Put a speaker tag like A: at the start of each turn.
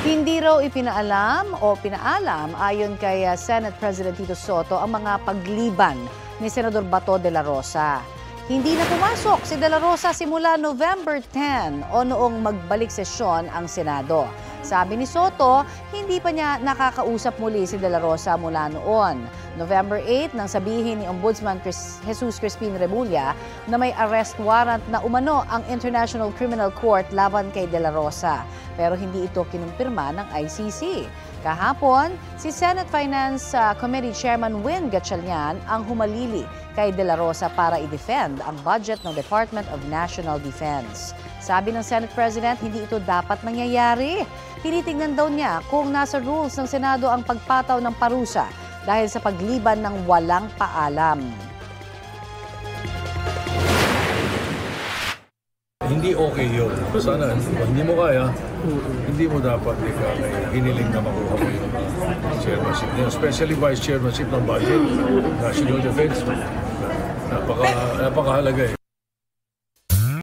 A: Hindi raw ipinaalam o pinaalam ayon kay Senate President Tito Soto ang mga pagliban ni Senador Bato de la Rosa. Hindi na pumasok si de la Rosa simula November 10 o noong magbalik sesyon ang Senado. Sabi ni Soto, hindi pa niya nakakausap muli si de la Rosa mula noon. November 8 nang sabihin ni Ombudsman Jesus Crispin Remulla na may arrest warrant na umano ang International Criminal Court laban kay de la Rosa. Pero hindi ito kinumpirma ng ICC. Kahapon, si Senate Finance Committee Chairman Win Gatchalian ang humalili kay de la Rosa para i-defend ang budget ng Department of National Defense. Sabi ng Senate President, hindi ito dapat mangyayari. Tinitingnan daw niya kung nasa rules ng Senado ang pagpataw ng parusa dahil sa pagliban ng walang paalam.
B: Hindi okay yun. Sana, hindi mo kaya, hindi mo dapat hiniling na makuha mo yung chairmanship. Especially vice chairmanship ng budget, national defense. Napakahalaga eh.